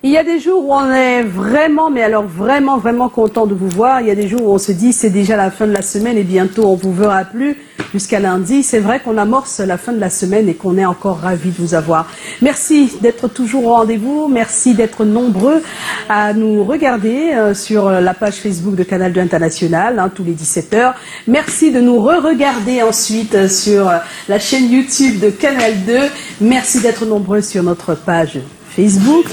Il y a des jours où on est vraiment, mais alors vraiment content de vous voir. Il y a des jours où on se dit c'est déjà la fin de la semaine et bientôt on vous verra plus jusqu'à lundi. C'est vrai qu'on amorce la fin de la semaine et qu'on est encore ravis de vous avoir. Merci d'être toujours au rendez-vous. Merci d'être nombreux à nous regarder sur la page Facebook de Canal 2 International tous les 17h. Merci de nous re-regarder ensuite sur la chaîne YouTube de Canal 2. Merci d'être nombreux sur notre page Facebook.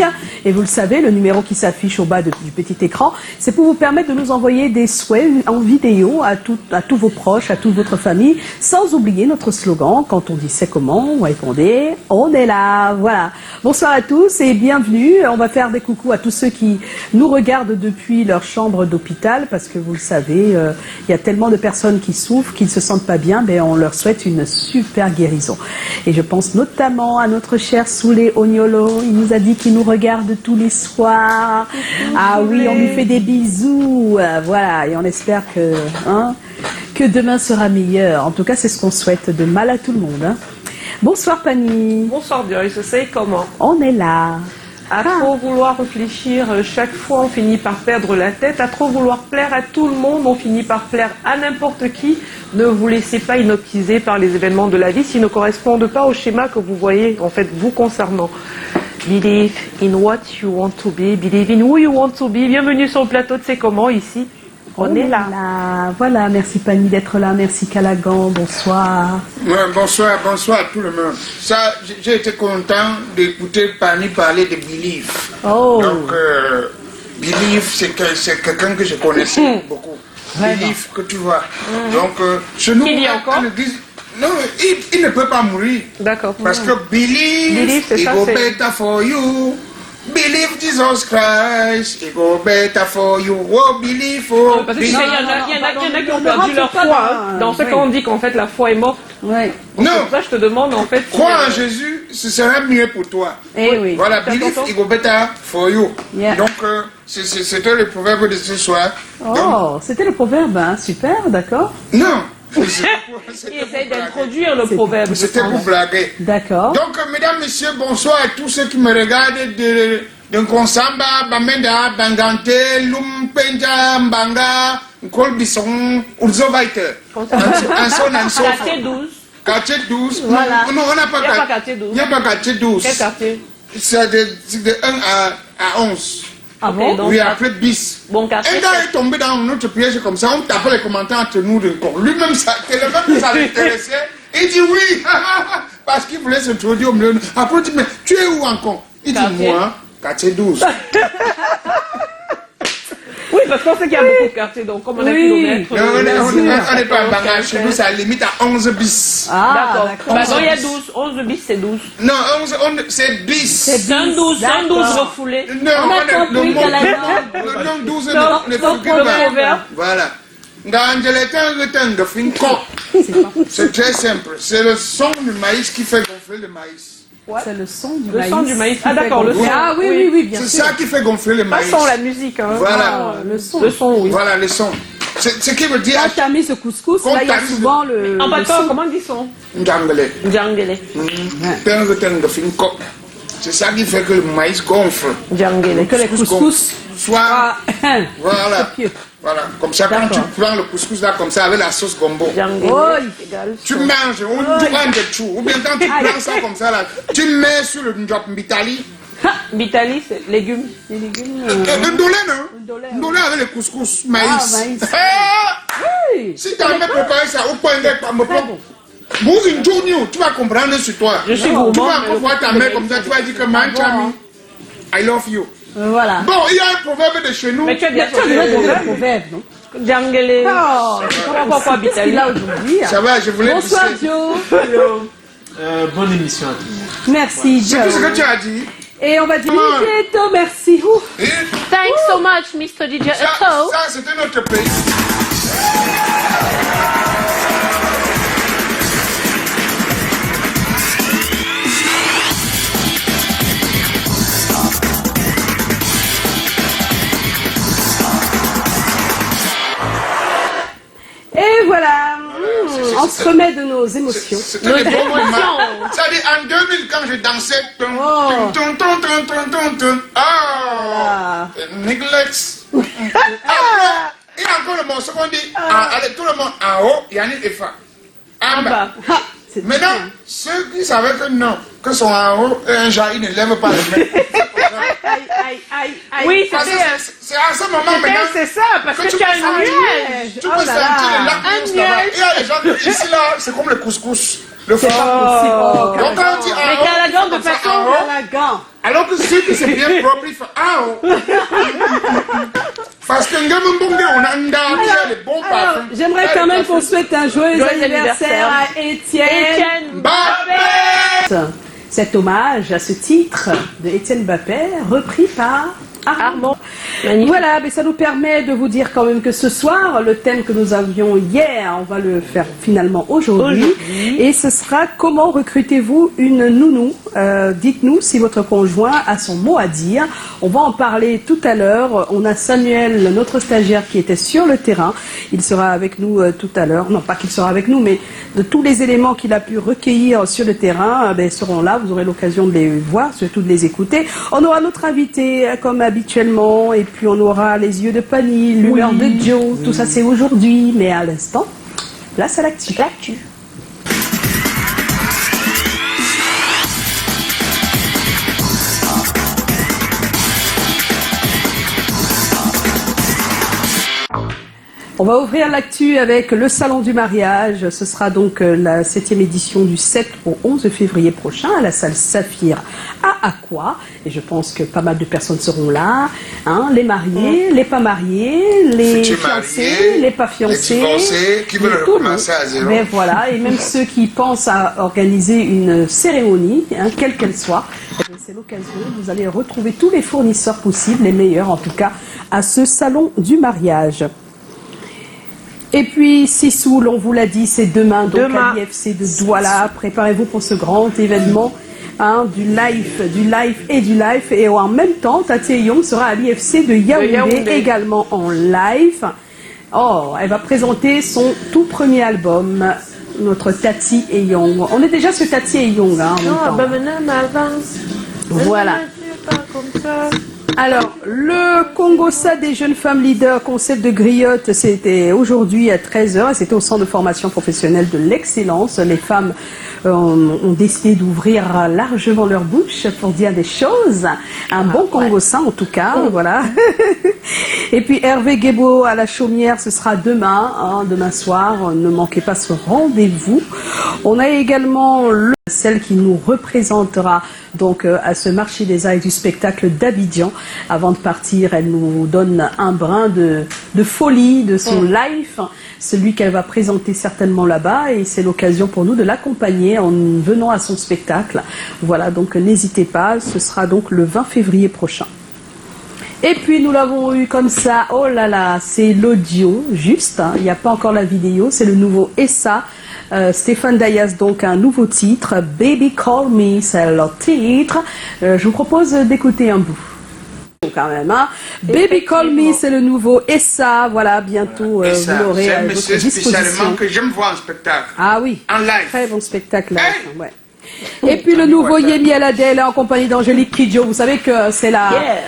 Et vous le savez, le numéro qui s'affiche au bas du petit écran, c'est pour vous permettre de nous envoyer des souhaits en vidéo à tous vos proches, à toute votre famille, sans oublier notre slogan, quand on dit c'est comment, vous répondez, on est là. Voilà. Bonsoir à tous et bienvenue. On va faire des coucous à tous ceux qui nous regardent depuis leur chambre d'hôpital, parce que vous le savez, il y a tellement de personnes qui souffrent, qui ne se sentent pas bien, mais on leur souhaite une super guérison. Et je pense notamment à notre cher Soulé Ognolo. Il nous a dit qu'il nous regarde tous les soirs. Ah oui, on lui fait des bisous. Voilà, et on espère que demain sera meilleur. En tout cas, c'est ce qu'on souhaite de mal à tout le monde. Bonsoir Pani. Bonsoir Joyce, c'est comment? On est là. À trop vouloir réfléchir, chaque fois on finit par perdre la tête. À trop vouloir plaire à tout le monde, on finit par plaire à n'importe qui. Ne vous laissez pas hypnotiser par les événements de la vie s'ils ne correspondent pas au schéma que vous voyez, en fait, vous concernant. Believe in what you want to be, believe in who you want to be. Bienvenue sur le plateau de C'est comment ici. On est là. Voilà, merci Pani d'être là, merci Calagan, bonsoir. Ouais, bonsoir à tout le monde. Ça, j'ai été content d'écouter Pani parler de Believe. Oh. Donc, Believe, c'est quelqu'un que je connaissais beaucoup. Believe, que tu vois. Donc, chez nous, il y a encore non, il ne peut pas mourir. D'accord. Parce que believe it go better for you. Believe Jesus Christ, it go better for you. Oh, believe, oh, parce qu'il y en a qui ont perdu leur foi. Dans ce qu'on dit qu'en fait la foi est morte. Ouais. Non. C'est pour ça que je te demande en fait. Crois en Jésus, ce sera mieux pour toi. Eh oui. Voilà, believe it go better for you. Yeah. Donc, c'était le proverbe de ce soir. Oh, c'était le proverbe, super, d'accord. Non. Il essaye d'introduire le proverbe. C'était pour blaguer. D'accord. Donc, mesdames, messieurs, bonsoir à tous ceux qui me regardent de Nkonsamba, Bamenda, Bangante, Lumpenja, Mbanga, Nkolbisson, Urzovaiter. Anson. Quartier 12. Quartier 12. Voilà. Non, on n'a pas quartier 12. Il n'y a pas quartier 12. Quel quartier? C'est de 1 à 11. Ah bon? Donc, Oui, après bis. Bon quartier. Un gars est tombé dans notre piège comme ça, on tapait les commentaires entre nous de corps. Lui-même, ça l'intéressait. Il dit oui, parce qu'il voulait se introduire au milieu. Après, il dit, mais tu es où encore? Il dit, moi, quartier 12. Oui, parce qu'on sait qu'il y a beaucoup de quartiers, donc comme on a kilomètres. On n'est pas en bagage, chez nous, ça limite à 11 bis. Ah, d'accord. Bah, il y a 12. 11 bis, c'est 12. Non, 11, c'est bis. C'est un 12 refoulé. Non, on a compris le nom 12 ne figure pas. Voilà. C'est très simple. C'est le son du maïs qui fait gonfler le maïs. C'est le son du Le maïs. son du maïs. Ah d'accord, le son. Ah oui, bien sûr. C'est ça qui fait gonfler le Pas maïs. son, la musique. Hein. Voilà. Le son. Le son, oui. Voilà le son. Ce qui veut dire. Quand tu as mis ce couscous, là, il y a souvent le En bâtard, son. comment dit son? Ndjangele. Djangele. C'est ça qui fait que le maïs gonfle. Djangele. Que les couscous Soit. Voilà. Voilà. Comme ça, quand tu prends le couscous là, comme ça, avec la sauce gombo. Oui. Tu manges, on prend des choux. Ou bien quand tu prends ça comme ça là, tu mets sur le njop bitali. Bitali, c'est légumes. Les légumes. Le dolé, non? Le dolé avec le couscous, maïs. Ah, maïs. Oui. Si tu as même préparé ça, au point de me prendre. Bouge tu vas comprendre sur toi. Je suis Tu gourmand. vas encore voir ta mère comme ça, tu vas dire que Manchami, I love you. Voilà. Bon, il y a un proverbe de chez nous. Mais tu as bien Tu as le proverbe, non? Djangele. Oh, Pourquoi Bitali là aujourd'hui. Ça va, je voulais Bonsoir pisser. Joe. Bonne émission à tout le monde. Merci, C'est tout ce Joe. que tu as dit. Et on va dire Come on. Eto, merci. Ouf. Et Thanks so much, Mr. DJ ça, Eto. ça c'était notre pays. Et voilà, on se c'est- remet de nos émotions. C'était des bons moments. C'est-à-dire, en 2000, quand je dansais, Oh. Ah, Neglect. Et encore le morceau qu'on dit, allez, tout le monde en haut, Yannick et Fa. En bas. Ah, c'est Maintenant, ceux qui savaient que non, que sont en haut, un genre, ils ne lèvent pas les mains. Aïe, aïe, aïe, aïe. Oui, Parce que c'était... c'est à ce moment maintenant C'est ça, parce que tu tu as peux une sentir, nuage. tu Oh peux là sentir là. les larmes là-bas. Il y a des gens qui, ici là, c'est comme le couscous. Le C'est foie. pas possible. Oh, Donc quand on dit Mais en haut, Calagan, de comme ça, façon, en haut, Calagan. alors que ceux qui sont bien propres, ils font en haut. Parce que on a un dame qui a les bons Alors, parfums. j'aimerais quand même qu'on souhaite un joyeux Joyeux anniversaire à Étienne. Etienne Mbappé. Cet hommage à ce titre de Étienne Mbappé, repris par Armand. Magnifique. Voilà, mais ça nous permet de vous dire quand même que ce soir, le thème que nous avions hier, on va le faire finalement aujourd'hui. Et ce sera comment recrutez-vous une nounou. Dites-nous si votre conjoint a son mot à dire. On va en parler tout à l'heure. On a Samuel, notre stagiaire, qui était sur le terrain. Il sera avec nous tout à l'heure. Non, pas qu'il sera avec nous, mais de tous les éléments qu'il a pu recueillir sur le terrain, seront là. Vous aurez l'occasion de les voir, surtout de les écouter. On aura notre invité, comme habituellement, et puis on aura les yeux de Pani, l'humeur de Joe. Tout ça, c'est aujourd'hui, mais à l'instant, place à l'actu. On va ouvrir l'actu avec le salon du mariage. Ce sera donc la 7e édition du 7 au 11 février prochain à la salle Saphir à Aqua. Et je pense que pas mal de personnes seront là. Hein, les mariés, les pas mariés, les Futurs fiancés, mariés, les pas fiancés. les divorcés, qui veulent tout le monde. recommencer à zéro. Mais voilà, et même ceux qui pensent à organiser une cérémonie, quelle qu'elle soit. Eh bien, c'est l'occasion. Vous allez retrouver tous les fournisseurs possibles, les meilleurs en tout cas, à ce salon du mariage. Et puis, Sissoul, on vous l'a dit, c'est demain, donc Demain. à l'IFC de Douala. Préparez-vous pour ce grand événement, du live et du live. Et en même temps, Tati Young sera à l'IFC de Yaoundé, Yaoundé. également en live. Oh, elle va présenter son tout premier album, notre Tati et Young. On est déjà sur Tati et Young, en même Ah, temps. bah maintenant, m'avance. Voilà. Pas comme ça. Alors, le Congossa des jeunes femmes leaders, concept de griotte, c'était aujourd'hui à 13h et c'était au centre de formation professionnelle de l'excellence. Les femmes ont décidé d'ouvrir largement leur bouche pour dire des choses. Un bon Congossa en tout cas, voilà. Et puis Hervé Guébo à la Chaumière, ce sera demain, demain soir. Ne manquez pas ce rendez-vous. On a également celle qui nous représentera donc à ce marché des arts et du spectacle d'Abidjan. Avant de partir, elle nous donne un brin de folie de son live, celui qu'elle va présenter certainement là-bas, et c'est l'occasion pour nous de l'accompagner en venant à son spectacle. Voilà, donc n'hésitez pas, ce sera donc le 20 février prochain. Et puis nous l'avons eu comme ça, oh là là, c'est l'audio, juste, il n'y a pas encore la vidéo, c'est le nouveau Essa. Stéphane Dayas, donc un nouveau titre, Baby Call Me, c'est leur titre. Je vous propose d'écouter un bout. Quand même, hein. Baby Call Me, c'est le nouveau Essa, voilà, bientôt Et vous ça, l'aurez c'est à un votre monsieur spécialement disposition. que j'aime voir en spectacle. Ah oui, En live. très bon spectacle. Là, Hey. ouais. Et puis le nouveau Yemi Alade en compagnie d'Angélique Kidjo. Vous savez que c'est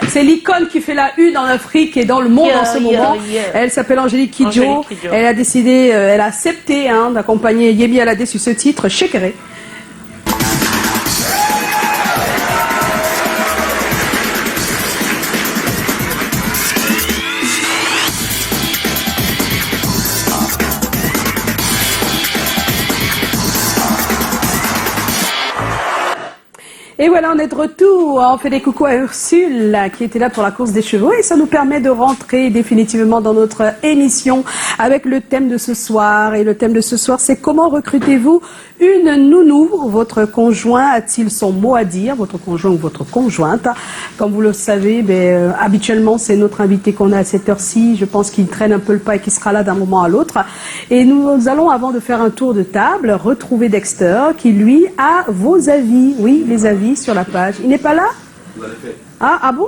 c'est l'icône qui fait la une en Afrique et dans le monde en ce moment. Elle s'appelle Angélique Kidjo. Angélique Kidjo. Elle a décidé, elle a accepté d'accompagner Yemi Alade sur ce titre, Shekere. Et voilà, on est de retour. On fait des coucous à Ursule qui était là pour la course des chevaux et ça nous permet de rentrer définitivement dans notre émission avec le thème de ce soir. Et le thème de ce soir, c'est comment recrutez-vous une nounou? Votre conjoint a-t-il son mot à dire? Votre conjoint ou votre conjointe? Comme vous le savez, habituellement, c'est notre invité qu'on a à cette heure-ci. Je pense qu'il traîne un peu le pas et qu'il sera là d'un moment à l'autre. Et nous allons, avant de faire un tour de table, retrouver Dexter qui, lui, a vos avis. Oui, les avis sur la page. Il n'est pas là? Ah bon?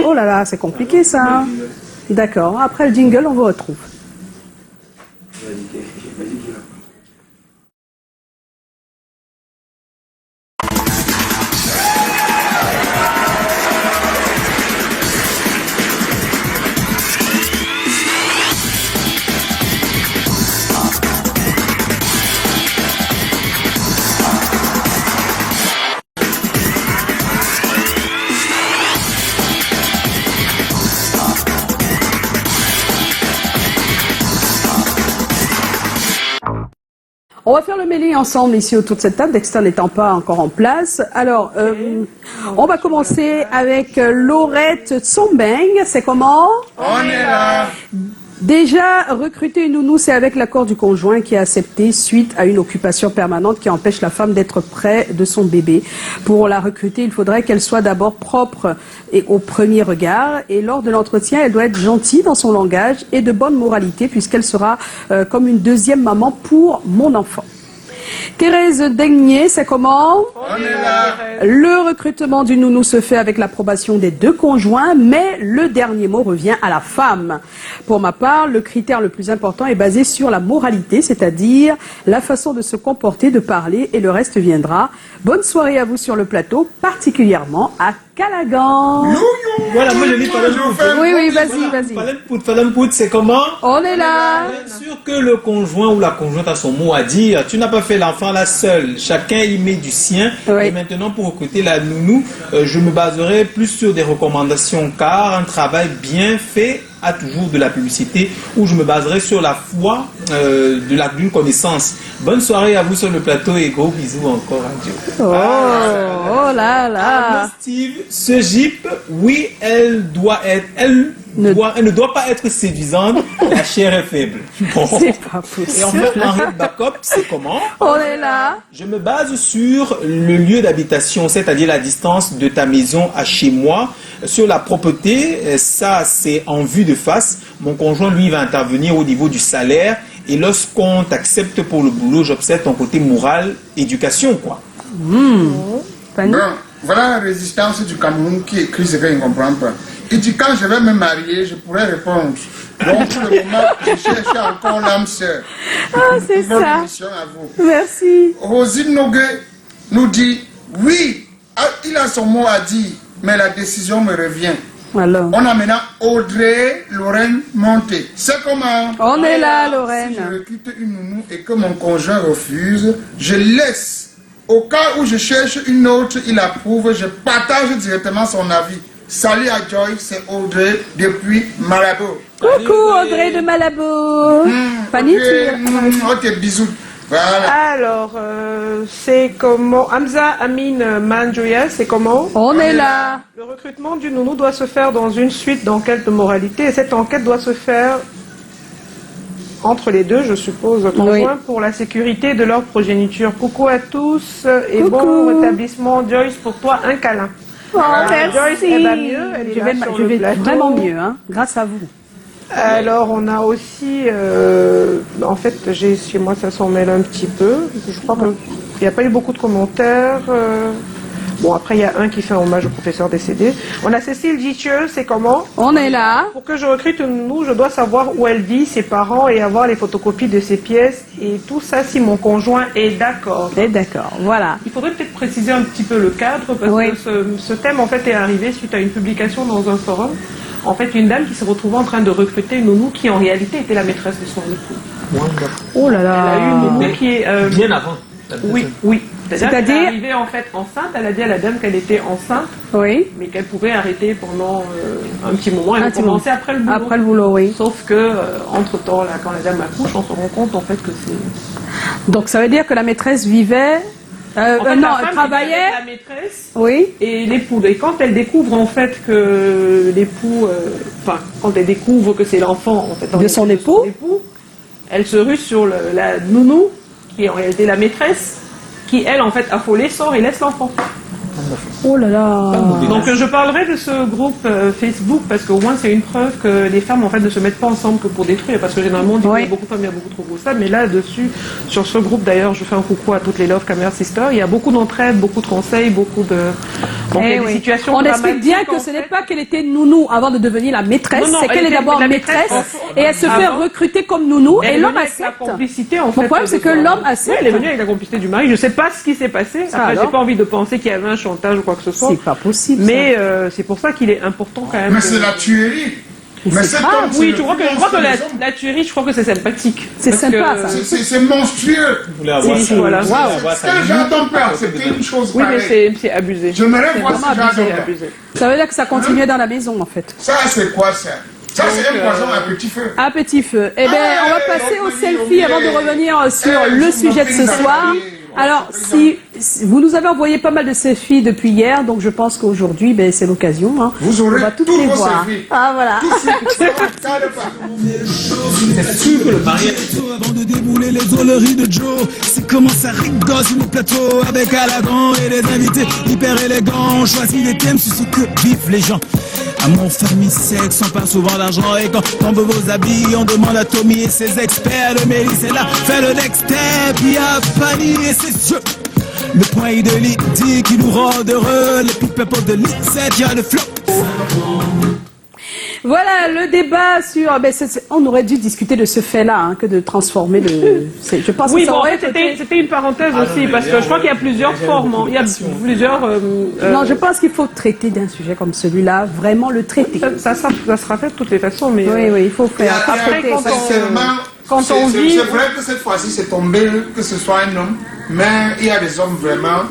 Oh là là, c'est compliqué ça. D'accord. Après le jingle, on vous retrouve. On va faire le mêlé ensemble ici autour de cette table, Dexter n'étant pas encore en place. Alors, on va commencer avec Laurette Tsombeng. C'est comment? On est là. Déjà, recruter une nounou, c'est avec l'accord du conjoint qui a accepté suite à une occupation permanente qui empêche la femme d'être près de son bébé. Pour la recruter, il faudrait qu'elle soit d'abord propre et au premier regard. Et lors de l'entretien, elle doit être gentille dans son langage et de bonne moralité puisqu'elle sera comme une deuxième maman pour mon enfant. Thérèse Degnier, c'est comment? On est là. Le recrutement du nounou se fait avec l'approbation des deux conjoints, mais le dernier mot revient à la femme. Pour ma part, le critère le plus important est basé sur la moralité, c'est-à-dire la façon de se comporter, de parler, et le reste viendra. Bonne soirée à vous sur le plateau, particulièrement à Callaghan. Voilà, moi je lis Falempout. Oui, vas-y. Falempout, c'est comment? On est là. Bien sûr que le conjoint ou la conjointe a son mot à dire. Tu n'as pas fait l'enfant là seul. Chacun y met du sien. Oui. Et maintenant, pour recruter la nounou, je me baserai plus sur des recommandations car un travail bien fait a toujours de la publicité où je me baserai sur la foi d'une connaissance. Bonne soirée à vous sur le plateau et gros bisous encore à Dieu. Oh là là. Steve, ce Jeep, oui, elle ne doit pas être séduisante, la chair est faible. Bon. C'est pas Et possible. enfin, Henri Backup, c'est comment? On est là. Je me base sur le lieu d'habitation, c'est-à-dire la distance de ta maison à chez moi. Sur la propreté, ça c'est en vue de face. Mon conjoint, lui, va intervenir au niveau du salaire. Et lorsqu'on t'accepte pour le boulot, j'observe ton côté moral, éducation, quoi. Fanny? Bon, voilà la résistance du Cameroun qui écrit ce qu'il ne comprend pas. Il dit quand je vais me marier, je pourrais répondre. Donc pour le moment, je cherche encore l'âme sœur. Ah, c'est Bonne ça. émission à vous. Merci. Rosine Noguet nous dit oui, il a son mot à dire, mais la décision me revient. Alors. On a maintenant Audrey Lorraine Monté. C'est comment? On est là, Si je Lorraine. recrute une nounou et que mon conjoint refuse, je laisse. Au cas où je cherche une autre, il approuve, je partage directement son avis. Salut à Joy, c'est Audrey depuis Malabo. Coucou Audrey de Malabo. Fanny, Ok, bisous. Voilà. Alors, c'est comment? Hamza Amin Manjoya, c'est comment? on est là. Le recrutement du nounou doit se faire dans une suite d'enquêtes de moralité et cette enquête doit se faire entre les deux, je suppose, conjoints, pour la sécurité de leur progéniture. Coucou à tous et Coucou. bon rétablissement. Joyce, pour toi, un câlin. Oh, merci. Joyce, elle va mieux. Elle est Je là vais, sur je le vais plateau. vraiment mieux, hein, grâce à vous. Alors, on a aussi... en fait, j'ai chez moi, ça s'en mêle un petit peu. Je crois qu'il n'y a pas eu beaucoup de commentaires. Bon, après, il y a un qui fait un hommage au professeur décédé. On a Cécile Dithieu, c'est comment? On est là. Pour que je recrute une nounou, je dois savoir où elle vit, ses parents et avoir les photocopies de ses pièces. Et tout ça si mon conjoint est d'accord. Et d'accord, voilà. Il faudrait peut-être préciser un petit peu le cadre parce Oui. que ce thème en fait est arrivé suite à une publication dans un forum. En fait, une dame qui se retrouvait en train de recruter une nounou qui en réalité était la maîtresse de son époux. Oh là Elle a eu une nounou là. qui est... Bien avant. Oui. C'est-à-dire qu'elle est C'est-à-dire arrivée en fait enceinte, elle a dit à la dame qu'elle était enceinte, Oui. mais qu'elle pouvait arrêter pendant un petit moment et Un elle petit commencer moment. après le boulot. Après le boulot, oui. Sauf que, entre-temps, là, quand la dame accouche, on se rend compte en fait que c'est... Donc ça veut dire que la maîtresse vivait En fait, non, la elle femme travaillait. vivait avec la maîtresse Oui. et l'époux. Et quand elle découvre en fait que l'époux, quand elle découvre que c'est l'enfant en fait, De son époux. elle se rue sur la nounou, qui est en réalité la maîtresse, qui elle en fait affolée sort et laisse l'enfant. Oh là là. Donc je parlerai de ce groupe Facebook parce qu'au moins c'est une preuve que les femmes en fait ne se mettent pas ensemble que pour détruire, parce que généralement on dit qu'il y a beaucoup de femmes, il y a beaucoup trop de femmes, mais là dessus, sur ce groupe d'ailleurs, je fais un coucou à toutes les Love Camera Sisters, il y a beaucoup d'entraide, beaucoup de conseils, beaucoup de... Donc il y a des situations on explique bien que en ce n'est fait. pas qu'elle était nounou avant de devenir la maîtresse, Non, non, c'est qu'elle elle est était d'abord la maîtresse maîtresse et elle se fait avant. recruter comme nounou Elle et est l'homme venue avec la accepte. complicité en Le fait. problème c'est que l'homme accepte. Oui, elle est venue avec la complicité du mari. Je sais pas ce qui s'est passé. Ça Après, j'ai alors pas envie de penser qu'il y avait un chantage ou quoi que ce soit. C'est pas possible. Mais c'est pour ça qu'il est important quand même. Mais c'est la tuerie. Mais cet grave. homme, c'est Oui, le je crois plus que monstre des hommes. la tuerie, je crois que c'est sympathique. C'est Parce sympa, que- ça. C'est monstrueux. Vous voulez avoir Si, ça. voilà. Vous voulez Waouh. avoir ça. Quand j'entends pas, c'était une chose Oui, mais pareille. c'est abusé. J'aimerais C'est voir vraiment ce genre abusé, d'homme. abusé. Ça veut dire que ça continuait dans la maison en fait. Ça, c'est quoi ça? Ça, c'est un poison à petit feu. À petit feu. Eh bien, on va passer au selfie avant de revenir sur le sujet de ce soir. Alors, si vous nous avez envoyé pas mal de selfies depuis hier, donc je pense qu'aujourd'hui, ben, c'est l'occasion. Hein. Vous aurez On va toutes tous les vos voir. selfies. Ah voilà. Tout de suite. Regardez pas. C'est sûr que le mariage. Avant de débouler les drôleries de Joe, c'est comment ça rigole sur le plateau avec Alagon et les invités hyper élégants. On choisit des thèmes sur ce que vivent les gens. Amour, famille, sexe, on parle souvent d'argent. Et quand on veut vos habits, on demande à Tommy et ses experts. Le Mélisse est là, fait le next step. Il y a Fanny et ses yeux. Le point de Lydie qui nous rend heureux. Les people de Lisette, il y a le flow. Voilà le débat sur. Ben, on aurait dû discuter de ce fait-là, hein, que de transformer le. Je pense Oui, que ça bon, en aurait fait, été- c'était une parenthèse aussi, parce que je crois qu'il y a plusieurs formes. Il y a plusieurs. Non, je pense qu'il faut traiter d'un sujet comme celui-là, vraiment le traiter. Ça sera fait de toutes les façons, mais. Oui, oui, il faut Et faire. Après, quand on- sincèrement, quand c'est- on c'est- vit- c'est vrai que cette fois-ci, c'est tombé que ce soit un homme, mais il y a des hommes vraiment,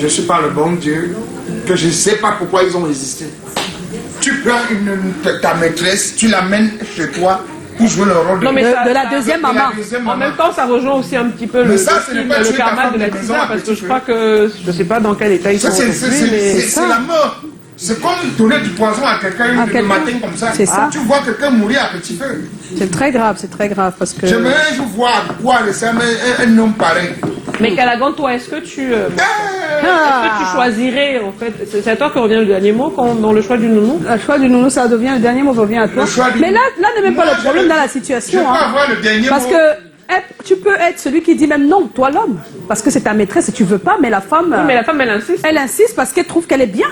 je suis pas le bon Dieu, que je ne sais pas pourquoi ils ont résisté. Tu prends ta maîtresse, tu l'amènes chez toi pour jouer le rôle Non, mais De, ça- de la ça- deuxième de la maman. deuxième En maman. même temps, ça rejoint aussi un petit peu Mais le, ça, ce n'est film, pas le tuer ta karma femme de la de maison Tisa, à parce que petit je crois que je sais pas dans quel état ils sont Ça, c'est aujourd'hui, mais c'est la mort. C'est comme donner du poison à quelqu'un le quelqu'un. matin comme ça. C'est ça. Tu vois quelqu'un mourir à petit feu. C'est très grave parce que. J'aimerais un jour voir quoi de ça, mais un homme pareil. Mais Calagan, toi, est-ce que tu Ah. choisirais en fait, c'est à toi que revient le dernier mot dans le choix du nounou. Le choix du nounou, ça devient le dernier mot, revient à toi. Le choix du- Mais là n'est même pas Moi, le problème je- dans la Je situation. peux Hein. avoir le dernier Parce mot. que tu peux être celui qui dit même non, toi l'homme. Parce que c'est ta maîtresse et tu veux pas, mais la femme. Mais la femme, elle insiste. Elle insiste parce qu'elle trouve qu'elle est bien.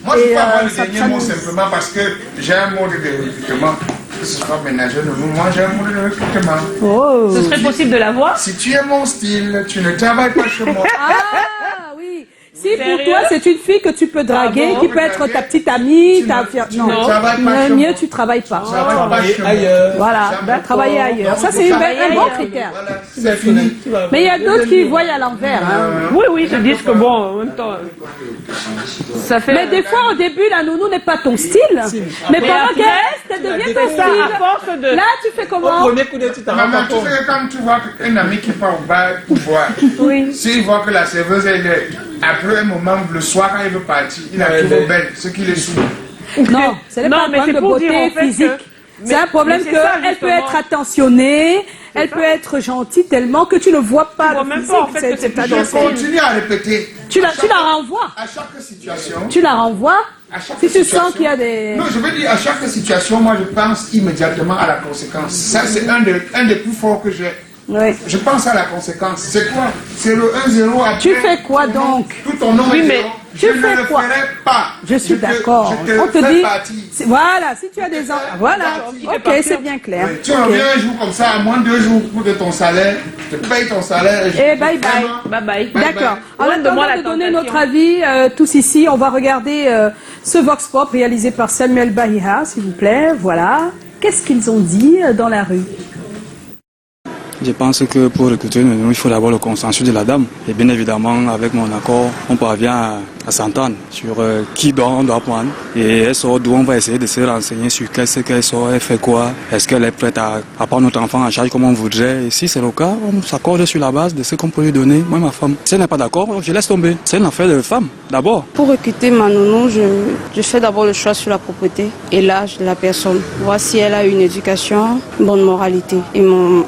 Moi, je Et, peux avoir le ça- dernier ça mot nous- simplement parce que j'ai un mot de recrutement. Que ce soit ménager de nous, moi j'ai un mot de recrutement. Oh. Ce serait possible de l'avoir. Si tu es mon style, tu ne travailles pas chez moi. Ah oui. Si pour Sérieux? toi c'est une fille que tu peux draguer, Ah bon? qui peut être ta petite amie, Tu ta ne- fière. tu ne travailles pas le chez mieux moi. tu travailles pas. Ça va pas Travailler chez moi. ailleurs. Voilà, D'accord. travailler ailleurs. Ça Donc, c'est ça- un bon critère. Voilà, c'est fini. Mais il y a d'autres qui voient à l'envers. Hein. Oui, ils se disent que bon, en même temps, ça fait. Mais des fois, au début, la nounou n'est pas ton style. Mais pendant après, qu'elle reste, elle devient ton ça, à style. force de. Là, tu fais Au comment? premier coup d'œil, tu t'en rends Maman, pas tu compte. sais que quand tu vois un ami qui part au bar pour boire, Oui. s'il voit que la serveuse est laide, après un moment, le soir, quand il veut partir, il la Ouais, trouve mais- belle, ce qui est sous. Non, ce n'est Non, pas un mais problème c'est de pour beauté dire, en fait, physique. que- C'est un problème mais c'est ça, qu'elle peut justement. être attentionnée, elle peut être gentille tellement que tu ne vois pas Tu vois le même physique. pas, en fait, que c'est pas plus dans Je le gentil. style. continue à répéter. Tu la renvoies. À chaque situation. Tu la renvoies. À chaque Si tu situation- sens qu'il y a des... Non, je veux dire, à chaque situation, moi, je pense immédiatement à la conséquence. Ça, c'est un des plus forts que j'ai. Oui. Je pense à la conséquence. C'est quoi? C'est le 1-0 après. Tu fais quoi ton nom- donc? Tout ton nom Oui, est mais zéro. tu Je fais ne le quoi? ferai pas. Je suis d'accord. Je te On te fais dit... partie. Voilà, si tu as des... Voilà. Ok, c'est bien clair. Ouais, tu Ok. reviens un jour comme ça, à moins de 2 jours pour de ton salaire, je te paye ton salaire. Et bye bye. Bye bye. D'accord. En Loin de moi, attendant la de donner tentation. notre avis, tous ici, on va regarder ce Vox Pop réalisé par Samuel Bahiha, s'il vous plaît. Voilà. Qu'est-ce qu'ils ont dit dans la rue? Je pense que pour recruter une nounou, il faut d'abord le consensus de la dame. Et bien évidemment, avec mon accord, on parvient à à s'entendre sur qui on doit prendre. Et elle sort d'où on va essayer de se renseigner sur qu'est-ce qu'elle sort, elle fait quoi, est-ce qu'elle est prête à prendre notre enfant en charge comme on voudrait. Et si c'est le cas, on s'accorde sur la base de ce qu'on peut lui donner, moi ma femme. Si elle n'est pas d'accord, je laisse tomber. C'est une affaire de femme, d'abord. Pour recruter ma nounou, je fais d'abord le choix sur la propreté et l'âge de la personne. Voir si elle a une éducation, une bonne moralité. Et mon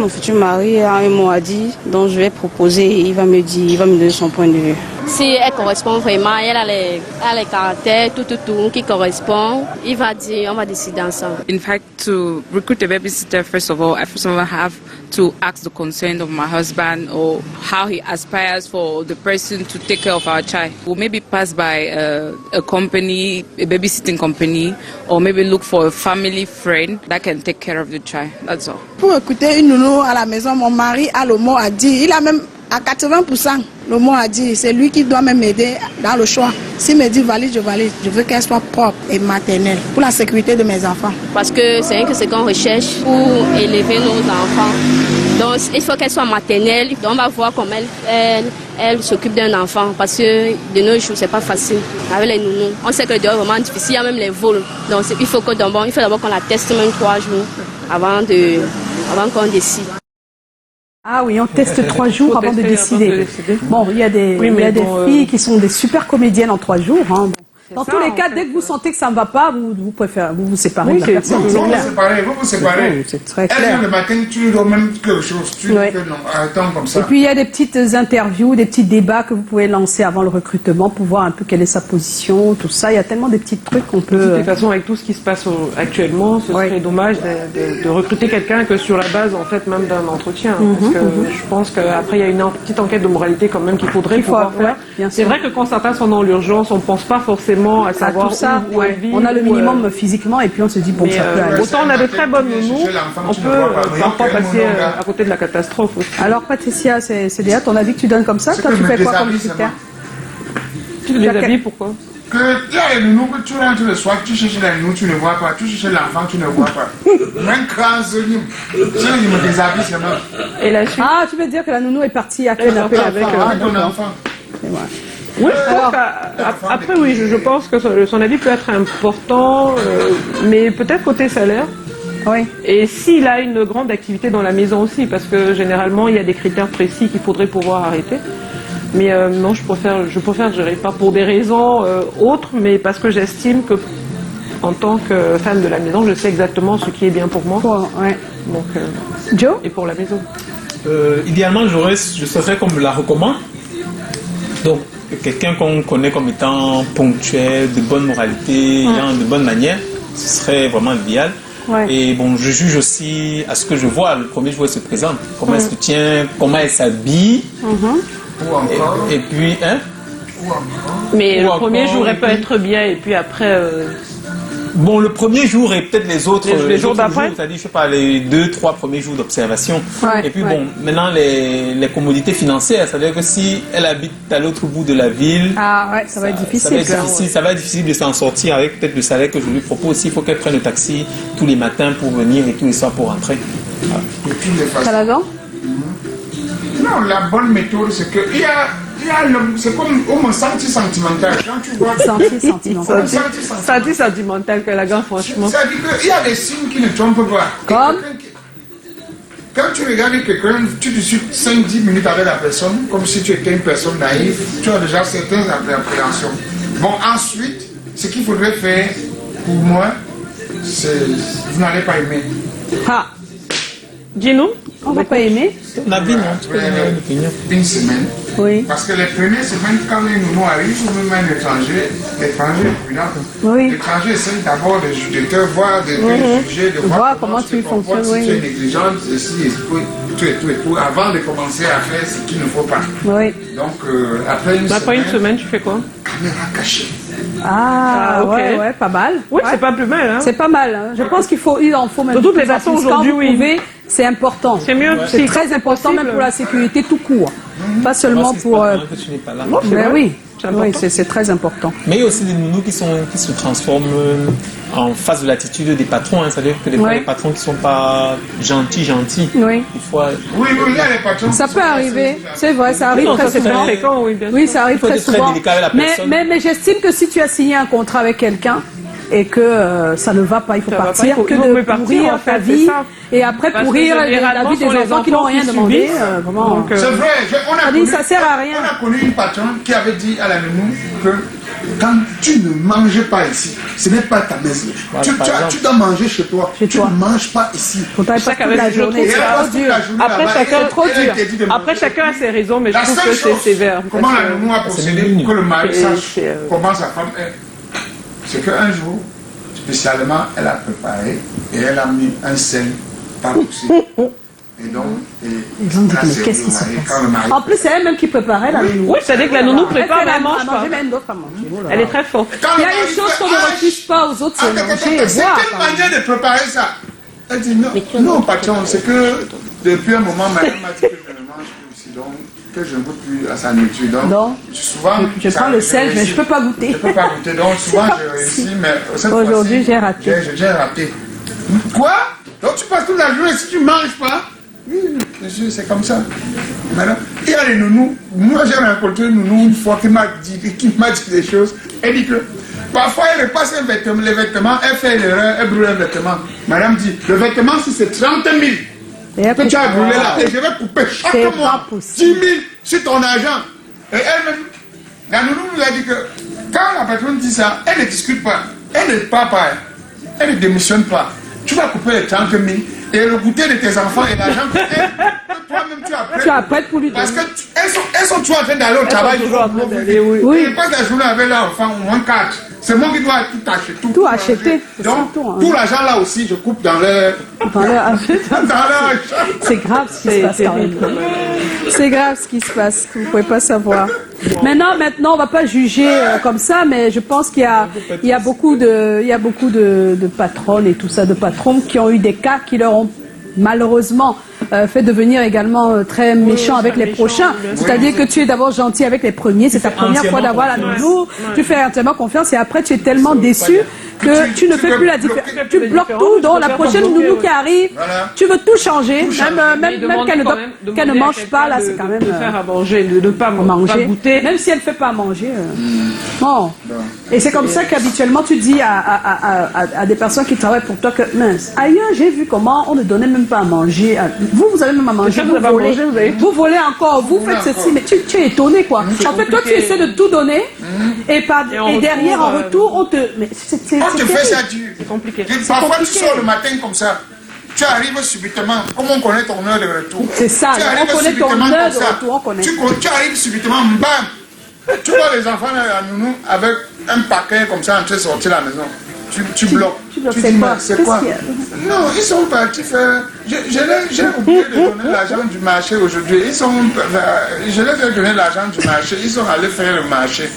futur mari a un mot à dire, donc je vais proposer et il va me donner son point de vue. Si elle correspond vraiment, elle a les caractères, tout qui correspond, il va dire, on va décider ensemble. In fact, to recruit a babysitter, first of all, I have to ask the consent of my husband or how he aspires for the person to take care of our child. We'll maybe pass by a company, a babysitting company, or maybe look for a family friend that can take care of the child. That's all. Pour recruter une nounou à la maison, mon mari a le mot à dire. Il a même à 80% le mot à dire. C'est lui qui doit même m'aider dans le choix. S'il me dit valide, je valide. Je veux qu'elle soit propre et maternelle pour la sécurité de mes enfants. Parce que c'est rien que ce qu'on recherche pour élever nos enfants. Donc il faut qu'elle soit maternelle. Donc, on va voir comment elle s'occupe d'un enfant. Parce que de nos jours, c'est pas facile avec les nounous. On sait que le dehors est vraiment difficile. Il y a même les vols. Donc il faut d'abord qu'on la teste même 3 jours avant qu'on décide. Ah oui, on teste 3 jours avant de décider. Bon, il y a des filles qui sont des super comédiennes en 3 jours. Hein. Dans tous les cas, dès que vous sentez que ça ne va pas, vous préférez vous séparez de la personne. Vous vous séparez. C'est très Elle clair. vient le matin, tu lui donnes même quelque chose. Tu lui fais non, attends comme ça. Et puis il y a des petites interviews, des petits débats que vous pouvez lancer avant le recrutement pour voir un peu quelle est sa position, tout ça. Il y a tellement des petits trucs qu'on peut... De toute façon, avec tout ce qui se passe actuellement, ce serait dommage de recruter quelqu'un que sur la base, en fait, même d'un entretien. Parce que je pense qu'après, il y a une petite enquête de moralité quand même qu'il faudrait pouvoir faire. C'est vrai que quand certains sont dans l'urgence, on ne pense pas forcément à savoir tout ça, où elle vit. on a le minimum physiquement et puis on se dit bon, ça peut aller. Autant on a de très bonnes nounous, on peut parfois passer à côté de la catastrophe aussi. Alors Patricia, c'est Léa, ton avis que tu donnes comme ça? Toi, tu fais quoi comme critère? Tu les avis, pourquoi? Que il y a les nounous que tu rentres le soir, tu cherches la nounou, tu ne vois pas. Tu cherches l'enfant, tu ne vois pas. Même quand je me déshabille seulement. Et la suite? Ah, tu veux dire que la nounou est partie à kidnapper avec ton enfant. C'est vrai. Oui, après oui, je pense que son avis peut être important, mais peut-être côté salaire. Oui. Et s'il a une grande activité dans la maison aussi, parce que généralement il y a des critères précis qu'il faudrait pouvoir arrêter. Mais non, je préfère gérer pas pour des raisons autres, mais parce que j'estime que en tant que femme de la maison, je sais exactement ce qui est bien pour moi. Ouais. Donc, Joe? et pour la maison. Idéalement, je serais comme la recommande. Donc, quelqu'un qu'on connaît comme étant ponctuel, de bonne moralité, de bonne manière, ce serait vraiment l'idéal. Ouais. Et bon, je juge aussi à ce que je vois le premier jour où elle se présente. Comment elle se tient, comment elle s'habille. Ou encore. Et puis, Mais le Ou premier encore, jour, elle peut être bien, et puis après... bon, le premier jour et peut-être les autres Les jours d'après, c'est-à-dire, je sais pas, les 2-3 premiers jours d'observation. Ouais, Et puis bon, maintenant les commodités financières, c'est-à-dire que si elle habite à l'autre bout de la ville, Ah ouais, ça va être difficile. ça va être difficile de s'en sortir avec peut-être le salaire que je lui propose. Il faut qu'elle prenne le taxi tous les matins pour venir et tous les soirs pour rentrer. Voilà. De toutes les façons. Salagan? Non, la bonne méthode, c'est que c'est comme au senti sentimental. Quand tu vois. Senti sentimental. Senti sentimental que la gare, franchement. Ça dit qu'il y a des signes qui ne trompent pas. Comme? Quand tu regardes quelqu'un, tu discutes 5-10 minutes avec la personne, comme si tu étais une personne naïve, tu as déjà certaines appréhensions. Bon, ensuite, ce qu'il faudrait faire, pour moi, c'est. Vous n'allez pas aimer. Ah, Dis-nous. on va pas aimer? Ton avis, non? Tu peux donner une opinion. Une semaine. Oui. Parce que les premières semaines, quand les nounous arrivent, ou même un étranger, Oui. l'étranger essaie d'abord de te voir, de te juger, de Voir voir comment tu fonctionnes, si oui. tu es négligente, ceci, et tout, avant de commencer à faire ce qu'il ne faut pas. Oui. Donc, après une Après une semaine, semaine, tu fais quoi? caméra cachée. Ah, ok. ouais, pas mal. Oui, Ouais. c'est pas plus mal. Hein. C'est pas mal. Hein. Je pense il en faut même. De toutes les plus en façons, plus. aujourd'hui, Quand vous oui. pouvez, c'est important. C'est mieux. C'est si, très quand important possible. même pour la sécurité tout court. Pas seulement Moi, c'est pour. pas normal que tu n'es pas là. Non, c'est Ben vrai. oui, C'est important. oui, c'est très important. Mais il y a aussi des nounous qui se transforment en face de l'attitude des patrons. Hein. C'est-à-dire que des fois, Ouais. les patrons qui sont pas gentils. Oui. Des fois, Oui, il y a les patrons. Ça qui peut sont arriver, assez- c'est vrai, ça arrive Non, ça très c'est très souvent. fréquent, oui, bien sûr. Oui, ça arrive Il faut très être très souvent. délicat avec la personne. Mais j'estime que si tu as signé un contrat avec quelqu'un et que ça ne va pas, il faut Ça va pas, partir, il faut que mieux de partir, pourrir en ta fait, c'est vie ça. et après Parce que pourrir la généralement, vie des sont les enfants qui n'ont enfants rien qui demandé. subissent. Vraiment. Donc, C'est vrai, on a Ça dit, connu, ça sert à rien. On a connu une patronne qui avait dit à la nounou que quand tu ne manges pas ici, ce n'est pas ta maison. Voilà, par exemple. Tu dois manger chez toi. Chez tu toi. ne manges pas ici. Faut pas ça passer toute la qu'avec- je journée, Et c'est elle trop passe toute dur. la journée Après, là-bas, chacun- et trop elle dur. interdit de Après, manger. chacun a ses raisons, mais je La trouve seule que c'est chose, sévère. comment parce la que- nounou a procédé pour que le mari c'est- sache c'est, comment sa femme est, c'est qu'un jour, spécialement, elle a préparé et elle a mis un sel pas possible. Et donc, Ils ont dit, elle a mais servi qu'est-ce au qui se mari. passe Quand le mari- En plus, c'est elle-même qui préparait la nounou. Oui, c'est-à-dire que la nounou prépare, Elle fait mais elle mange à pas. manger, mais elle d'autres à manger. Oh là Elle là. est très forte. Quand Il y le a mari des choses fait, qu'on ne ah, refuse pas aux autres, c'est manger et c'est boire. quelle manière de préparer ça? Elle dit non, non patron, c'est que depuis un moment, madame m'a dit que je ne mange plus ici, donc que je ne goûte plus à sa nourriture. Donc, souvent, je prends le sel, mais je ne peux pas Je goûter. ne peux pas goûter, donc souvent pas je réussis, possible. mais cette Aujourd'hui, fois-ci, j'ai raté. J'ai raté. Quoi? Donc tu passes toute la journée si tu ne manges pas? Oui, monsieur, c'est comme ça. Madame, il y a les nounous. Moi, j'ai rencontré une nounou une fois qui m'a dit des choses. Elle dit que parfois, elle repasse un vêtement, les vêtements, elle fait l'erreur, elle brûle un vêtement. Madame dit, le vêtement, si c'est 30 000 Et elle que tu as coupe. brûlé là, et je vais couper chaque C'est mois pas possible. 10 000 sur ton argent. Et elle-même, la nounou nous a dit que quand la patronne dit ça, elle ne discute pas, elle ne parle pas, elle ne démissionne pas. Tu vas couper les 30 000 et le goûter de tes enfants et l'argent que toi-même tu as Tu as prête pour lui parce donner. qu'elles sont toujours en train d'aller au travail. toujours en train d'aller, oui. Oui. Ils passent la journée avec leur enfant, au moins 4. C'est moi qui dois tout acheter. Tout acheter, c'est Donc, ça, tout, hein. tout l'argent là aussi, je coupe dans leur... Dans leur- dans leur argent. C'est grave ce qui se passe quand même. C'est grave ce qui se passe, vous ne pouvez pas savoir. Maintenant, on ne va pas juger comme ça, mais je pense qu'il y a beaucoup de patronnes et tout ça, de patrons qui ont eu des cas qui leur ont malheureusement fait devenir également très méchant avec les prochains. C'est-à-dire que tu es d'abord gentil avec les premiers, c'est ta première fois d'avoir la nounou, tu fais entièrement confiance et après tu es tellement déçu que tu ne fais plus la différence. Tu bloques tout, donc la prochaine nounou qui arrive, tu veux tout changer, même qu'elle ne mange pas, là c'est quand même... De faire à manger, de ne pas manger, goûter. même si elle ne fait pas à manger. Bon. Et c'est comme ça qu'habituellement tu dis à des personnes qui travaillent pour toi que mince, ailleurs j'ai vu comment on ne donnait même pas à manger. Vous avez même à manger, vous avez à volez. manger, vous avez- Vous volez encore, vous faites ceci, mais tu es étonné quoi. En fait, toi tu essaies de tout donner et en derrière en retour on te... Mais c'est On te fait terrible. ça dur. C'est compliqué. Parfois tu compliqué. sors le matin comme ça. Tu arrives subitement, comme on connaît ton heure de retour. C'est ça, Tu on arrives connaît ton subitement heure comme de ça. retour, on connaît. Tu arrives subitement, bam. Tu vois les enfants là, la nounou avec un paquet comme ça en train de sortir de la maison. Tu bloques. tu bloques, dis, c'est mais quoi? c'est Qu'est-ce quoi? qu'il y a? Non, ils sont partis faire. J'ai oublié de donner l'argent du marché aujourd'hui. Je leur ai donné l'argent du marché. Ils sont allés faire le marché.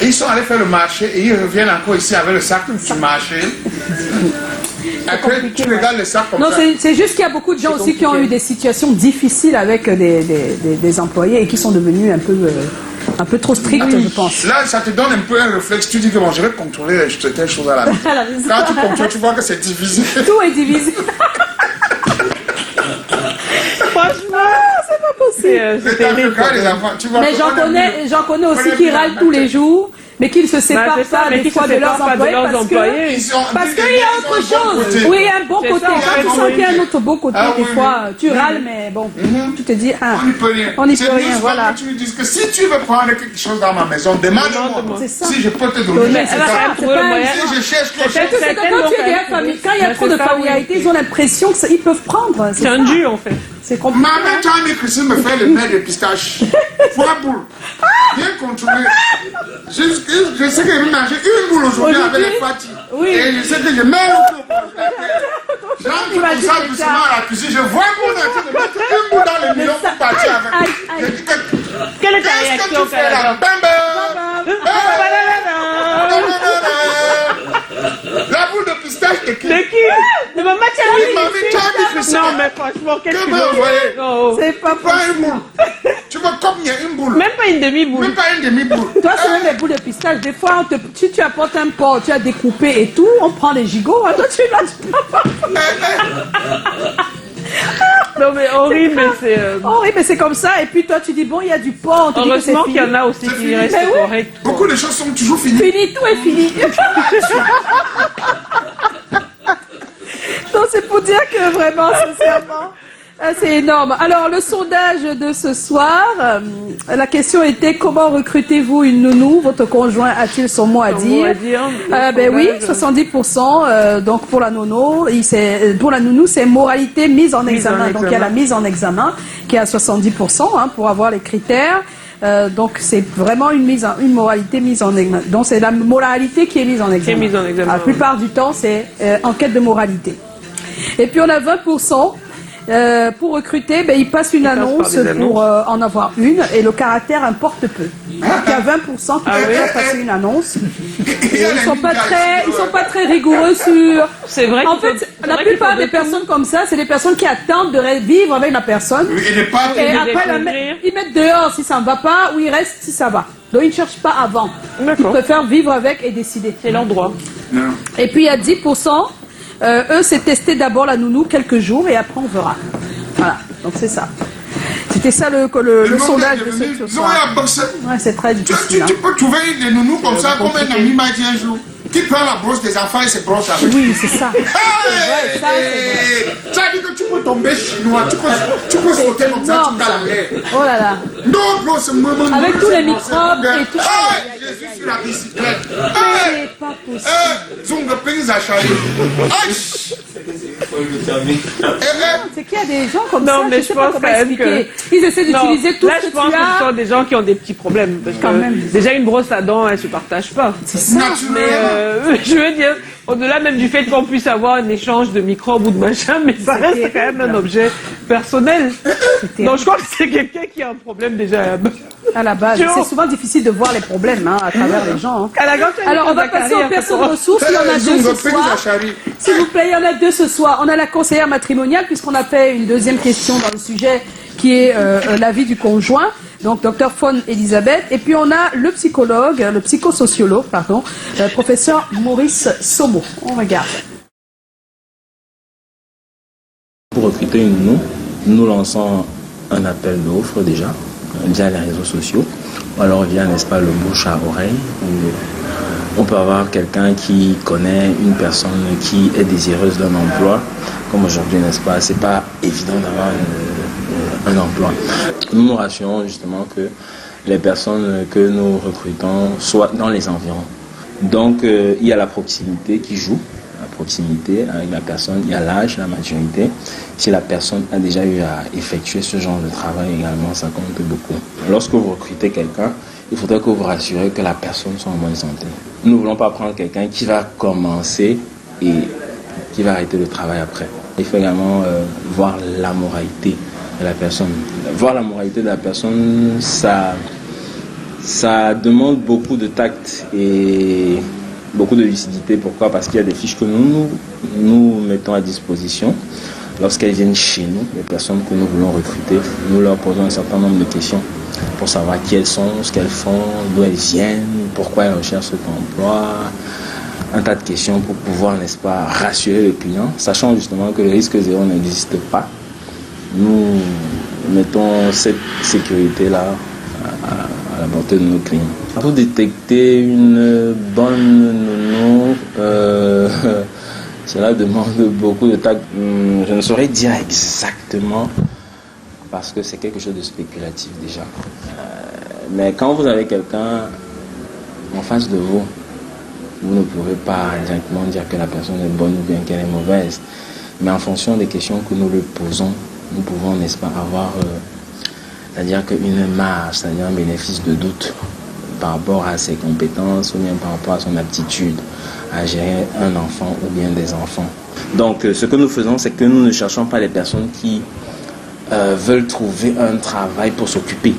Ils sont allés faire le marché et ils reviennent encore ici avec le sac du marché. Après, tu regardes le sac comme Non, ça. c'est juste qu'il y a beaucoup de gens aussi qui ont eu des situations difficiles avec des employés et qui sont devenus un peu trop stricts, je pense. Là, ça te donne un peu un réflexe. Tu dis que bon, je vais contrôler telle chose à la maison. À la maison. Quand tu contrôles, tu vois que c'est divisé. Tout est divisé. Franchement, c'est pas possible. Mais t'as vu, quand les enfants, tu vois Mais que j'en connais aussi on a qui mis râlent la tous les tête. jours, mais qui ne se séparent c'est ça, pas mais des qui fois se de leurs séparent pas de employés leurs employés. parce qu'il y a autre chose. Oui, il y a un bon C'est côté. ça, Quand tu ouais, sens qu'il y a un autre beau côté, Ah, des oui, fois, oui. tu râles, mais bon, tu te dis, ah, On n'y peut rien. on n'y C'est peut mieux rien, souvent voilà. que tu lui dises que si tu veux prendre quelque chose dans ma maison, demande-moi. C'est ça. Si je peux te Mais donner. c'est Elle va ça, quand même c'est trouver le pas un- moyen. Si je cherche quelque Parce que chose. c'est que quand tu es derrière famille, quand il y a trop de familiarité, ils ont l'impression qu'ils peuvent prendre. C'est un dû en fait. C'est compliqué. Maman, toi, mais Christine me fait le mets de pistache. 3 boules. Bien contrôlé. Je sais que je vais manger une boule aujourd'hui avec les pâtis. Oui. Et je sais que je mets l'autre. J'entre comme ça doucement à la cuisine. Je vois qu'on est en train de mettre une boule dans le milieu pour partir avec. Aïe, aïe. Je dis que, Quelle est ta qu'est-ce que réaction, tu fais là? Canada? Bam, bam. de qui? De qui? De maman Oui, maman, tu as dit que ça. Non, mais franchement, qu'est-ce Que que tu va veux? envoyer? Oh. C'est pas Pas une possible. boule. Tu vois comme il y a une boule. Même pas une demi-boule. Même pas une demi-boule. Toi, c'est même les boules de pistache. Des fois, si tu apportes un porc, tu as découpé et tout, on prend les gigots. Hein, toi, tu l'as. Non, mais horrible, mais c'est. Oh oui, mais c'est comme ça. Et puis toi, tu dis, bon, il y a du porc. On te dit que c'est Heureusement fini. qu'il y en a aussi C'est qui fini. restent Mais oui. corrects. Beaucoup de choses sont toujours finies. Fini, tout est fini. Donc, c'est pour dire que vraiment, sincèrement, c'est énorme. Alors, le sondage de ce soir, la question était comment recrutez-vous une nounou? Votre conjoint a-t-il son mot à dire? Ben oui, 70%. Donc, pour la nounou, pour la nounou, c'est moralité mise en examen. Donc, il y a la mise en examen qui est à 70% pour avoir les critères. Donc c'est vraiment une moralité mise en examen. Donc c'est la moralité qui est mise en examen. La plupart du temps, c'est enquête de moralité. Et puis on a 20%. Pour recruter, ben, ils passent une annonce pour en avoir une et le caractère importe peu. Donc, il y a 20% qui peuvent passer une annonce. Ils sont pas très rigoureux sur. C'est vrai. En fait, la plupart des personnes comme ça, c'est des personnes qui attendent de vivre avec la personne. Et après, ils mettent dehors si ça ne va pas ou ils restent si ça va. Donc ils ne cherchent pas avant. Ils préfèrent vivre avec et décider. C'est leur droit. Et puis il y a 10%. Eux, c'est tester d'abord la nounou quelques jours et après on verra. Voilà, donc c'est ça. C'était ça le sondage de ce soir. Ouais, c'est très difficile. Tu peux trouver des nounous comme ça, comme un ami m'a dit un jour, qui prend la brosse des enfants et se brosse avec. Oui, c'est ça. Ça veut dire que tu peux tomber chinois, tu peux sauter comme ça, tu vas la mer. Oh là là. Non, c'est moi. Avec tous les microbes et tout. Jésus sur la bicyclette. C'est pas possible. C'est qu'il y a des gens comme ça, mais je sais pas comment expliquer. Ils essaient d'utiliser tout là, ce que je pense que ce sont des gens qui ont des petits problèmes. Parce que déjà, une brosse à dents, elle se partage pas. C'est ça. Mais je veux dire, au-delà même du fait qu'on puisse avoir un échange de microbes ou de machin, mais ça reste quand même un objet personnel. Donc je crois que c'est quelqu'un qui a un problème déjà à la base. C'est souvent difficile de voir les problèmes à travers les gens. Alors on va passer aux personnes ressources. Il y en a deux ce soir. S'il vous plaît, il y en a deux ce soir. On a la conseillère matrimoniale puisqu'on a fait une deuxième question dans le sujet qui est l'avis du conjoint. Donc, Dr Faune Elisabeth. Et puis, on a le psychologue, le psychosociologue, pardon, professeur Maurice Somo. On regarde. Pour recruter une nounou, nous lançons un appel d'offres déjà, via les réseaux sociaux. Ou alors via, n'est-ce pas, le bouche à oreille. Où on peut avoir quelqu'un qui connaît une personne qui est désireuse d'un emploi. Comme aujourd'hui, n'est-ce pas, c'est pas évident d'avoir un emploi. Nous rassurons justement que les personnes que nous recrutons soient dans les environs. Donc il y a la proximité qui joue, la proximité avec la personne, il y a l'âge, la maturité. Si la personne a déjà eu à effectuer ce genre de travail également, ça compte beaucoup. Lorsque vous recrutez quelqu'un, il faudrait que vous vous rassurez que la personne soit en bonne santé. Nous ne voulons pas prendre quelqu'un qui va commencer et qui va arrêter le travail après. Il faut également voir la moralité de la personne. Voir la moralité de la personne, ça demande beaucoup de tact et beaucoup de lucidité. Pourquoi? Parce qu'il y a des fiches que nous mettons à disposition. Lorsqu'elles viennent chez nous, les personnes que nous voulons recruter, nous leur posons un certain nombre de questions pour savoir qui elles sont, ce qu'elles font, d'où elles viennent, pourquoi elles recherchent cet emploi. Un tas de questions pour pouvoir, n'est-ce pas, rassurer le client, sachant justement que le risque zéro n'existe pas. Nous mettons cette sécurité-là à la portée de nos clients. Pour détecter une bonne nounou, cela demande beaucoup de tact. Je ne saurais dire exactement parce que c'est quelque chose de spéculatif déjà. Mais quand vous avez quelqu'un en face de vous, vous ne pourrez pas directement dire que la personne est bonne ou bien qu'elle est mauvaise. Mais en fonction des questions que nous lui posons, nous pouvons, n'est-ce pas, avoir, c'est-à-dire qu'une marge, c'est-à-dire un bénéfice de doute par rapport à ses compétences ou bien par rapport à son aptitude à gérer un enfant ou bien des enfants. Donc, ce que nous faisons, c'est que nous ne cherchons pas les personnes qui veulent trouver un travail pour s'occuper,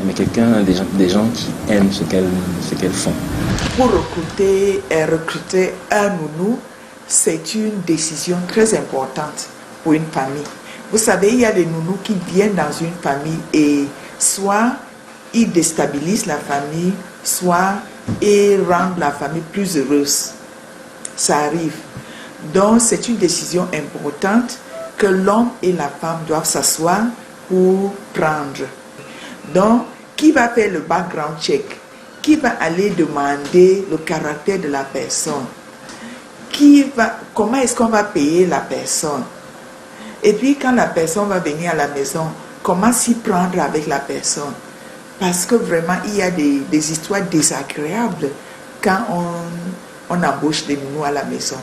mais des gens qui aiment ce qu'elles font. Pour recruter un nounou, c'est une décision très importante pour une famille. Vous savez, il y a des nounous qui viennent dans une famille et soit ils déstabilisent la famille, soit ils rendent la famille plus heureuse. Ça arrive. Donc, c'est une décision importante que l'homme et la femme doivent s'asseoir pour prendre. Donc, qui va faire le background check? Qui va aller demander le caractère de la personne? Comment est-ce qu'on va payer la personne? Et puis, quand la personne va venir à la maison, comment s'y prendre avec la personne? Parce que vraiment, il y a des histoires désagréables quand on embauche des nounous à la maison.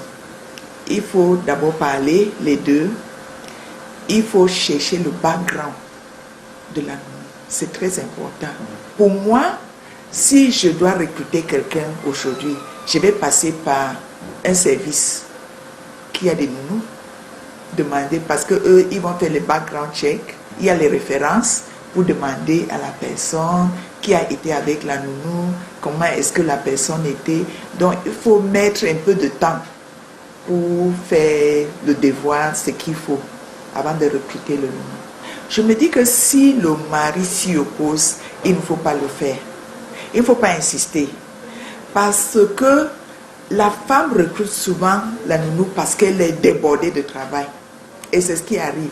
Il faut d'abord parler, les deux. Il faut chercher le background de la nounou. C'est très important. Pour moi, si je dois recruter quelqu'un aujourd'hui, je vais passer par un service qui a des nounous, demander, parce qu'eux, ils vont faire les background checks, il y a les références pour demander à la personne qui a été avec la nounou, comment est-ce que la personne était. Donc, il faut mettre un peu de temps pour faire le devoir, ce qu'il faut, avant de recruter le nounou. Je me dis que si le mari s'y oppose, il ne faut pas le faire. Il ne faut pas insister. Parce que la femme recrute souvent la nounou parce qu'elle est débordée de travail. Et c'est ce qui arrive.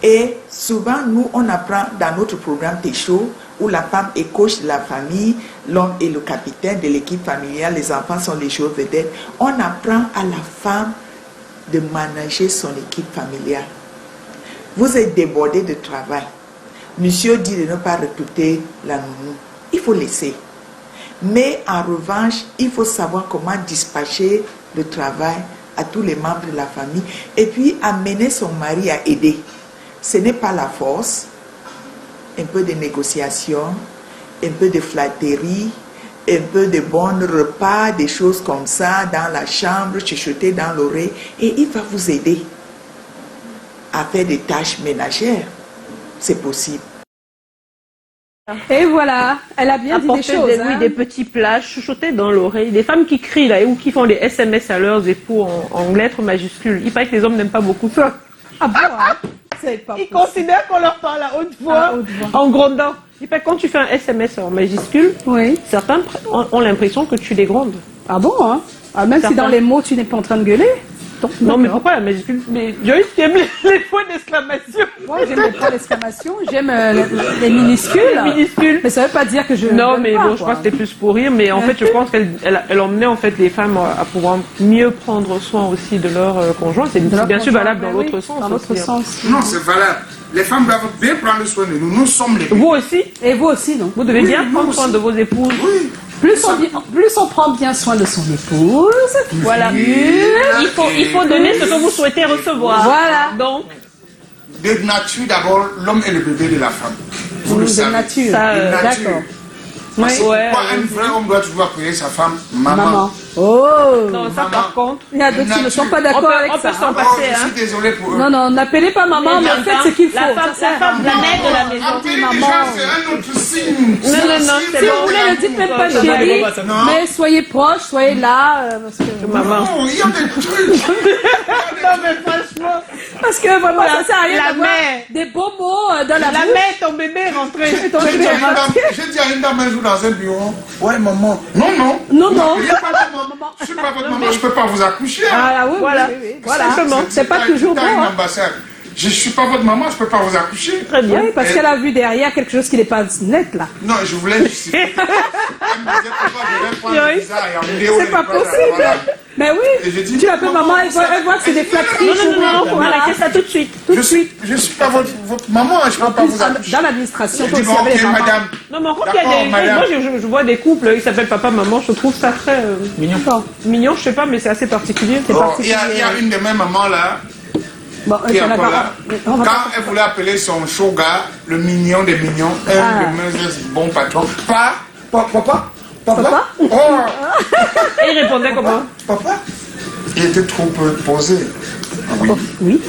Et souvent, nous, on apprend dans notre programme Técho, où la femme est coach de la famille, l'homme est le capitaine de l'équipe familiale, les enfants sont les joueurs vedettes. On apprend à la femme de manager son équipe familiale. Vous êtes débordé de travail. Monsieur dit de ne pas recruter la nounou. Il faut laisser. Mais en revanche, il faut savoir comment dispatcher le travail à tous les membres de la famille et puis amener son mari à aider. Ce n'est pas la force. Un peu de négociation, un peu de flatterie, un peu de bons repas, des choses comme ça dans la chambre, chuchoter dans l'oreille, et il va vous aider à faire des tâches ménagères. C'est possible. Et voilà, elle a bien dit des choses. Des petits plats, chuchoter dans l'oreille. Des femmes qui crient là, ou qui font des SMS à leurs époux en lettres majuscules. Il paraît que les hommes n'aiment pas beaucoup ça. Ah bon, hein? Ils considèrent qu'on leur parle à haute voix, en grondant. Il paraît que quand tu fais un SMS en majuscule, certains ont l'impression que tu les grondes. Ah bon, hein? Ah, même si dans les mots, tu n'es pas en train de gueuler? Non, mais pourquoi la majuscule? Mais Joyce, tu aimes les points d'exclamation. Moi, j'aime les points d'exclamation, j'aime les minuscules. Les minuscules. Mais ça ne veut pas dire que je. Non, mais bon, je crois que c'était plus pour rire. Mais en fait, je pense qu'elle emmenait en fait les femmes à pouvoir mieux prendre soin aussi de leur conjoint. C'est bien sûr valable dans l'autre sens. Dans l'autre sens. Non, c'est valable. Les femmes doivent bien prendre soin de nous. Nous sommes les. Vous aussi. Et vous aussi, non? Vous devez bien prendre soin de vos épouses. Oui. Plus on prend bien soin de son épouse, voilà. Il faut donner ce que vous souhaitez recevoir. Voilà. Donc, de nature, d'abord, l'homme est le bébé de la femme. Vous le savez. De nature. D'accord. Parce que pourquoi un vrai homme doit toujours appeler sa femme maman? Oh. Non, ça par contre. Il y a d'autres qui ne sont pas d'accord avec ça. On peut s'en passer. Je suis désolé pour eux. Non, n'appelez pas maman, mais faites ce qu'il faut. La femme, la mère de la maison. Appeler déjà, c'est un autre signe. Non, c'est si vous voulez, ne dites même pas chérie, mais soyez proches, soyez là. Parce que maman. Non, il y a des trucs. Non, mais franchement. Parce que vraiment, ça sert à rien la d'avoir mère. des beaux mots dans la La mère, ton bébé est rentré. J'ai dit à une dame un jour dans un bureau, ouais maman. Non. Il n'y a pas de maman. Je ne suis pas votre maman, je ne peux pas vous accoucher. Ah oui, voilà. Simplement. C'est pas toujours bon. Une ambassade. Je ne suis pas votre maman, je ne peux pas vous accoucher. Très bien. Oui, parce qu'elle a vu derrière quelque chose qui n'est pas net là. Non, je voulais justifier. Elle me disait pourquoi je vais prendre le visa et en vidéo. C'est pas possible. Mais oui, tu l'appelles maman, elle voit que c'est des flatteries. Non, faut arrêter ça tout de suite. Je ne suis pas votre maman, je ne peux pas vous accoucher. Dans l'administration, Je dis, bon, ok, madame. Non, mais en fait, moi, je vois des couples, ils s'appellent papa, maman, je trouve ça très Mignon. Mignon, je sais pas, mais c'est assez particulier. Il y a une de mes mamans là. Bon, Qui est encore là. Quand elle voulait appeler son shoga, le mignon des mignons, un de mes bons patrons, papa. Oh. Et il répondait comment? Papa. Il était trop posé. Oui.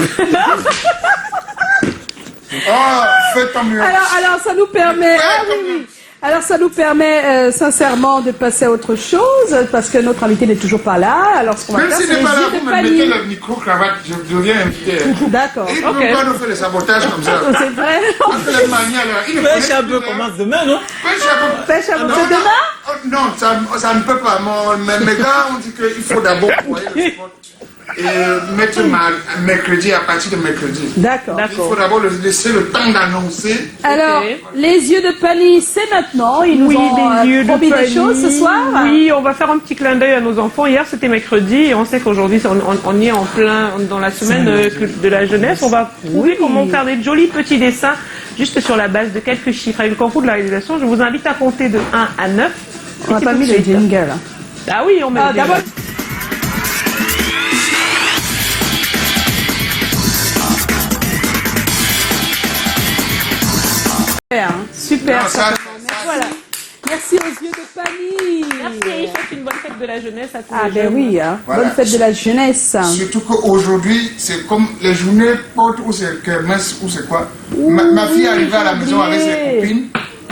Oh, fais tant mieux. Alors, ça nous permet. Ah oui. Alors ça nous permet sincèrement de passer à autre chose, parce que notre invité n'est toujours pas là. Alors ce qu'on va Même faire, s'il c'est n'est les pas là, yeux vous de me mettez Fanny. le micro-cravate, je deviens invité. D'accord. Il ne peut pas nous faire le sabotage comme ça. C'est vrai. Parce que la manière, là, il ne Pêche connaît un plus, peu hein. commence demain, non? Pêche un peu. Pêche à Non, votre demain. non, ça ne peut pas. Mes gars ont dit qu'il faut d'abord envoyer le spot et mettre mercredi à partir de mercredi. D'accord. Il faut d'abord laisser le temps d'annoncer. Alors, les yeux de Fanny, c'est maintenant. Ils nous ont les yeux de promis des Fanny. choses ce soir. Oui, on va faire un petit clin d'œil à nos enfants. Hier, c'était mercredi et on sait qu'aujourd'hui, on y est en plein dans la semaine de la jeunesse. On va trouver comment faire des jolis petits dessins juste sur la base de quelques chiffres. Avec le concours de la réalisation, je vous invite à compter de 1 à 9. On n'a pas mis les jingles. Ah oui, on met le d'abord. Super. Non, ça, Voilà. Merci aux yeux de Fanny. Merci, je souhaite une bonne fête de la jeunesse à tous Ah les ben jeunes. oui, hein. Voilà. Bonne fête de la jeunesse. Surtout qu'aujourd'hui, c'est comme les journées portes ou c'est kermesse ou c'est quoi. Ma fille est arrivée à la maison avec ses copines.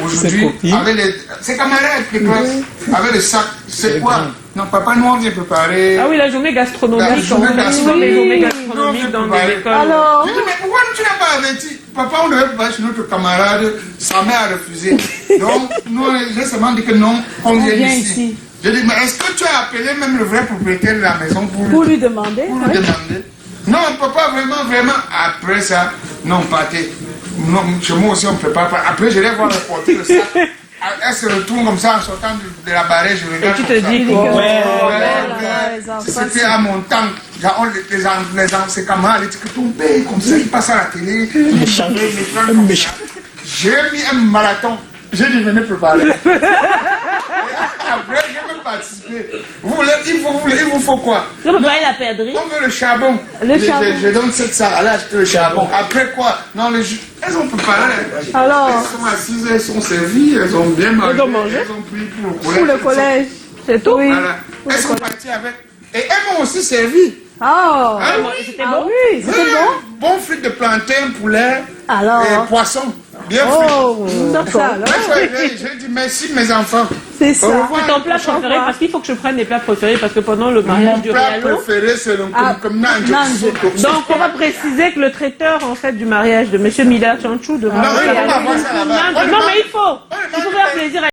Aujourd'hui, avec ses camarades de classe, avec les sacs. C'est quoi? Non, papa, nous on vient préparer. Ah oui, la journée gastronomique. La journée on fait souvent des journées gastronomiques dans les écoles. Alors, Je dis, mais pourquoi tu n'as pas averti? Papa, on devait préparer chez notre camarade, sa mère a refusé. Donc, nous, j'ai seulement dit que non, on vient ici. Je dis, mais est-ce que tu as appelé même le vrai propriétaire de la maison pour lui demander. Pour lui demander. Non, papa, vraiment, après ça, non, partez. Non, chez moi aussi, on ne prépare pas. Après, je vais voir le porter le sac. Elle se retourne comme ça en sortant de la barrière, je regarde. Et tu te dis quoi? C'était à mon temps. Ses camarades, ils disent que ton père, comme ça, il passe à la télé. J'ai mis un marathon. J'ai dit, venez préparer. Après, j'ai même participé. Il vous faut quoi? Je peux pas la perdre. On veut le charbon. Je donne 700 à l'acheter le charbon. Après quoi? Non, elles ont préparé. Alors, elles sont assises, elles sont servies, elles ont bien mangé. Elles ont pris pour le collège. C'est tout. Oui. Voilà. Elles sont parties avec. Et elles m'ont aussi servi. Oh, c'était bon? Oui, c'était bon. Bon frites de plantain, poulet Alors. et poisson. Bien Oh, fait. J'ai dit merci mes enfants. C'est ça. C'est ton plat préféré parce qu'il faut que je prenne des plats préférés parce que pendant le mariage du Mon plat Réalo. préféré, c'est le comme nanjo. Donc on va préciser que le traiteur en fait du mariage de Monsieur Mila Chanchou de Non, il ne faut pas voir ça là-bas. Non mais il faut faire plaisir à